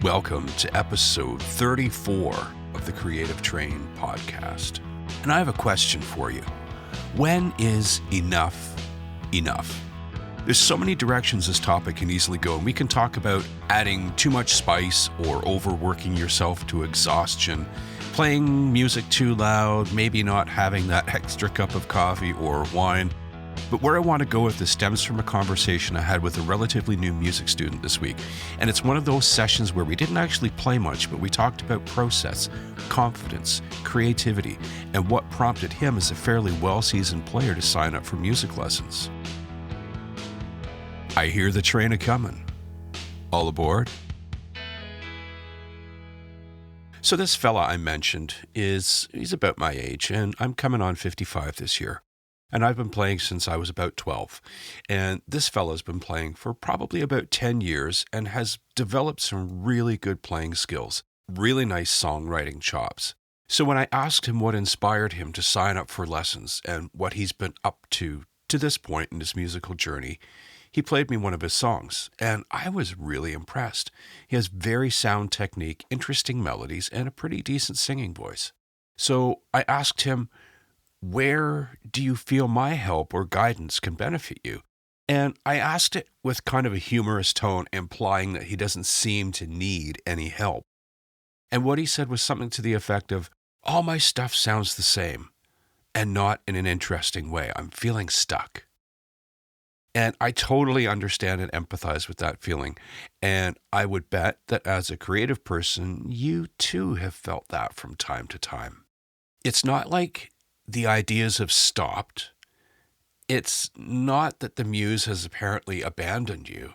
Welcome to episode 34 of the Creative Train podcast. And I have a question for you. When is enough enough? There's so many directions this topic can easily go, and we can talk about adding too much spice or overworking yourself to exhaustion, playing music too loud, maybe not having that extra cup of coffee or wine. But where I want to go with this stems from a conversation I had with a relatively new music student this week. And it's one of those sessions where we didn't actually play much, but we talked about process, confidence, creativity, and what prompted him as a fairly well-seasoned player to sign up for music lessons. I hear the train a-comin'. All aboard? So this fella I mentioned he's about my age, and I'm coming on 55 this year. And I've been playing since I was about 12. And this fella's been playing for probably about 10 years and has developed some really good playing skills, really nice songwriting chops. So when I asked him what inspired him to sign up for lessons and what he's been up to this point in his musical journey, he played me one of his songs, and I was really impressed. He has very sound technique, interesting melodies, and a pretty decent singing voice. So I asked him, where do you feel my help or guidance can benefit you? And I asked it with kind of a humorous tone, implying that he doesn't seem to need any help. And what he said was something to the effect of, all my stuff sounds the same, and not in an interesting way. I'm feeling stuck. And I totally understand and empathize with that feeling. And I would bet that as a creative person, you too have felt that from time to time. It's not like the ideas have stopped. It's not that the muse has apparently abandoned you.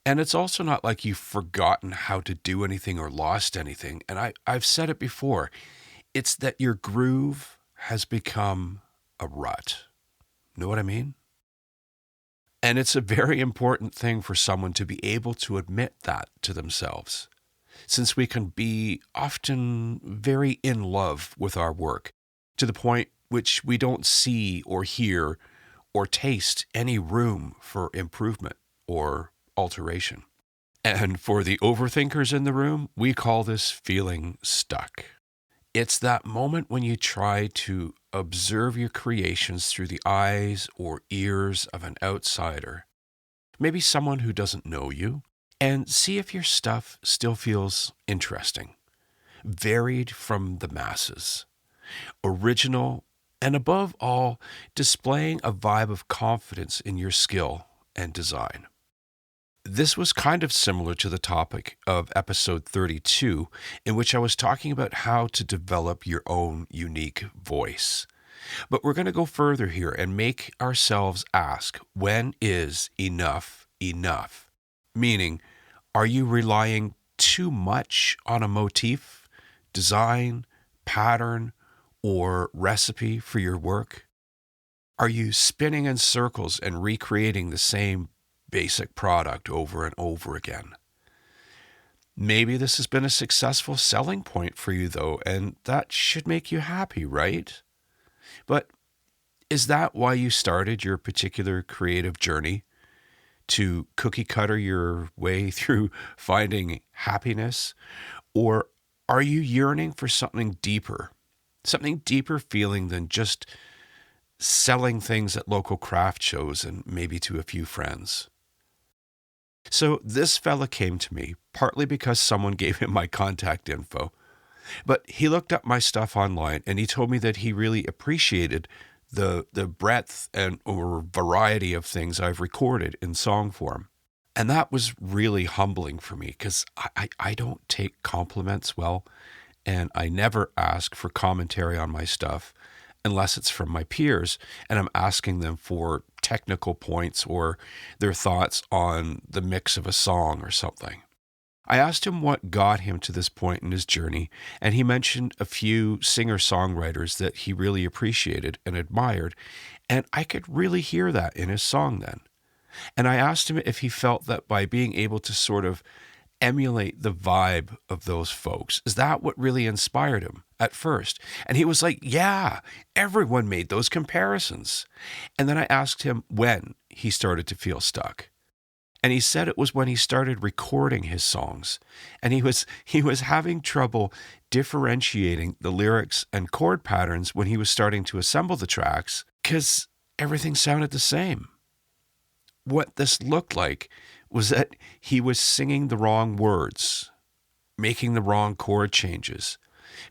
And it's also not like you've forgotten how to do anything or lost anything. And I've said it before. It's that your groove has become a rut. Know what I mean? And it's a very important thing for someone to be able to admit that to themselves, since we can be often very in love with our work, to the point which we don't see or hear or taste any room for improvement or alteration. And for the overthinkers in the room, we call this feeling stuck. It's that moment when you try to observe your creations through the eyes or ears of an outsider, maybe someone who doesn't know you, and see if your stuff still feels interesting, varied from the masses, original, and above all, displaying a vibe of confidence in your skill and design. This was kind of similar to the topic of episode 32, in which I was talking about how to develop your own unique voice. But we're going to go further here and make ourselves ask, when is enough enough? Meaning, are you relying too much on a motif, design, pattern, or recipe for your work? Are you spinning in circles and recreating the same basic product over and over again? Maybe this has been a successful selling point for you, though, and that should make you happy, right? But is that why you started your particular creative journey? To cookie cutter your way through finding happiness? Or are you yearning for something deeper feeling than just selling things at local craft shows and maybe to a few friends? So this fella came to me, partly because someone gave him my contact info, but he looked up my stuff online and he told me that he really appreciated the breadth and or variety of things I've recorded in song form. And that was really humbling for me, because I don't take compliments well, and I never ask for commentary on my stuff unless it's from my peers and I'm asking them for technical points or their thoughts on the mix of a song or something. I asked him what got him to this point in his journey, and he mentioned a few singer-songwriters that he really appreciated and admired, and I could really hear that in his song then. And I asked him if he felt that by being able to sort of emulate the vibe of those folks, is that what really inspired him at first? And he was like, yeah, everyone made those comparisons. And then I asked him when he started to feel stuck. And he said it was when he started recording his songs, and he was having trouble differentiating the lyrics and chord patterns when he was starting to assemble the tracks because everything sounded the same. What this looked like was that he was singing the wrong words, making the wrong chord changes,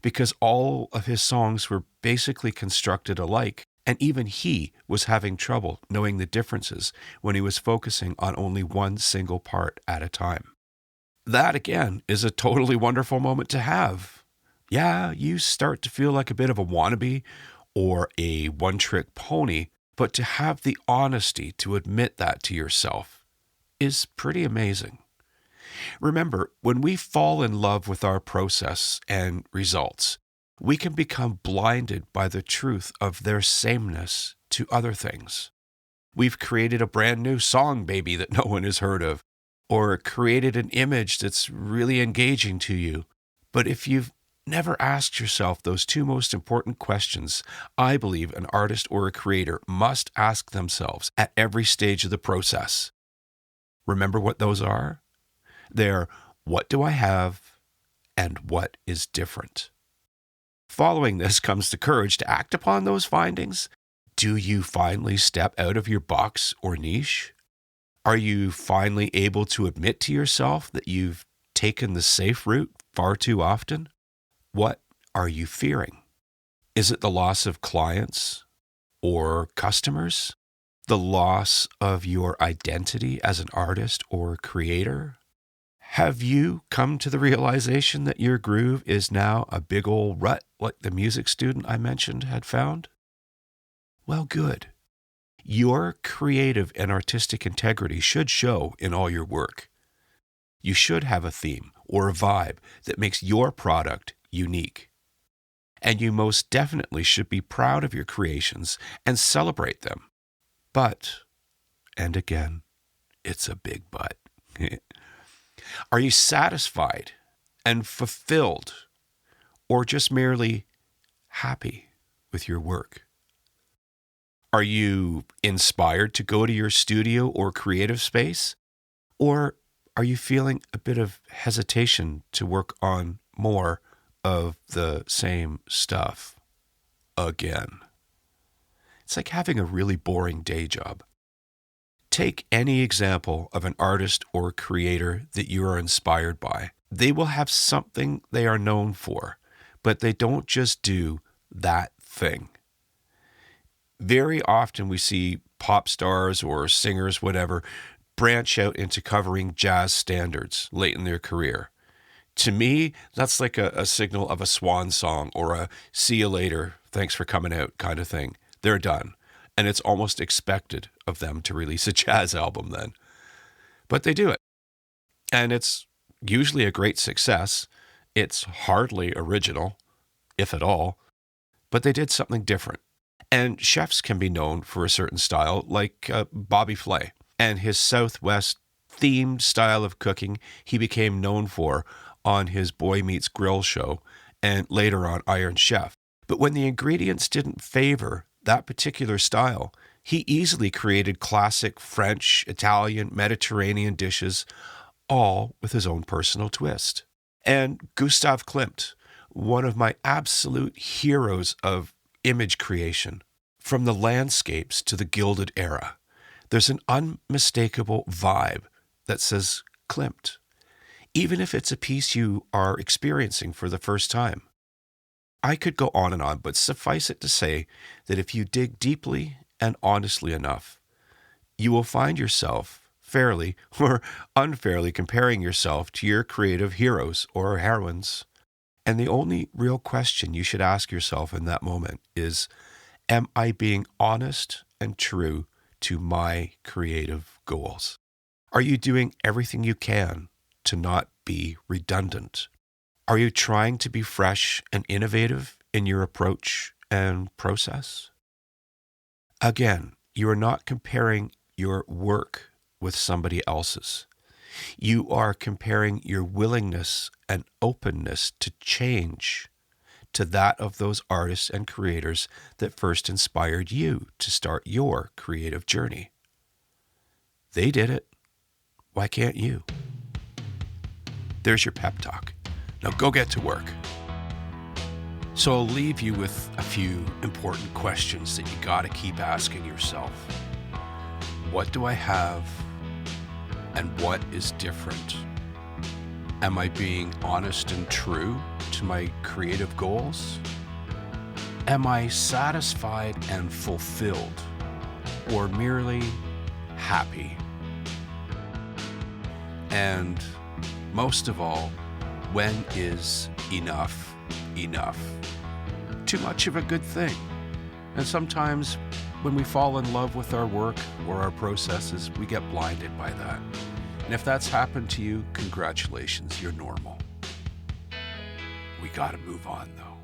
because all of his songs were basically constructed alike. And even he was having trouble knowing the differences when he was focusing on only one single part at a time. That, again, is a totally wonderful moment to have. Yeah, you start to feel like a bit of a wannabe or a one-trick pony, but to have the honesty to admit that to yourself is pretty amazing. Remember, when we fall in love with our process and results, we can become blinded by the truth of their sameness to other things. We've created a brand new song, baby, that no one has heard of, or created an image that's really engaging to you. But if you've never asked yourself those two most important questions, I believe an artist or a creator must ask themselves at every stage of the process. Remember what those are? They're, what do I have and what is different? Following this comes the courage to act upon those findings. Do you finally step out of your box or niche? Are you finally able to admit to yourself that you've taken the safe route far too often? What are you fearing? Is it the loss of clients or customers? The loss of your identity as an artist or creator? Have you come to the realization that your groove is now a big old rut like the music student I mentioned had found? Well, good. Your creative and artistic integrity should show in all your work. You should have a theme or a vibe that makes your product unique. And you most definitely should be proud of your creations and celebrate them. But, and again, it's a big but. Are you satisfied and fulfilled, or just merely happy with your work? Are you inspired to go to your studio or creative space, or are you feeling a bit of hesitation to work on more of the same stuff again? It's like having a really boring day job. Take any example of an artist or creator that you are inspired by. They will have something they are known for, but they don't just do that thing. Very often we see pop stars or singers, whatever, branch out into covering jazz standards late in their career. To me, that's like a signal of a swan song or a see you later, thanks for coming out kind of thing. They're done. And it's almost expected of them to release a jazz album then. But they do it. And it's usually a great success. It's hardly original, if at all, but they did something different. And chefs can be known for a certain style, like Bobby Flay. And his Southwest themed style of cooking he became known for on his Boy Meets Grill show and later on Iron Chef. But when the ingredients didn't favor that particular style, he easily created classic French, Italian, Mediterranean dishes, all with his own personal twist. And Gustav Klimt, one of my absolute heroes of image creation, from the landscapes to the Gilded Era, there's an unmistakable vibe that says Klimt, even if it's a piece you are experiencing for the first time. I could go on and on, but suffice it to say that if you dig deeply and honestly enough, you will find yourself fairly or unfairly comparing yourself to your creative heroes or heroines. And the only real question you should ask yourself in that moment is, am I being honest and true to my creative goals? Are you doing everything you can to not be redundant? Are you trying to be fresh and innovative in your approach and process? Again, you are not comparing your work with somebody else's. You are comparing your willingness and openness to change to that of those artists and creators that first inspired you to start your creative journey. They did it. Why can't you? There's your pep talk. Now go get to work. So I'll leave you with a few important questions that you gotta keep asking yourself. What do I have? And what is different? Am I being honest and true to my creative goals? Am I satisfied and fulfilled, or merely happy? And most of all, when is enough enough? Too much of a good thing. And sometimes when we fall in love with our work or our processes, we get blinded by that. And if that's happened to you, congratulations, you're normal. We gotta move on though.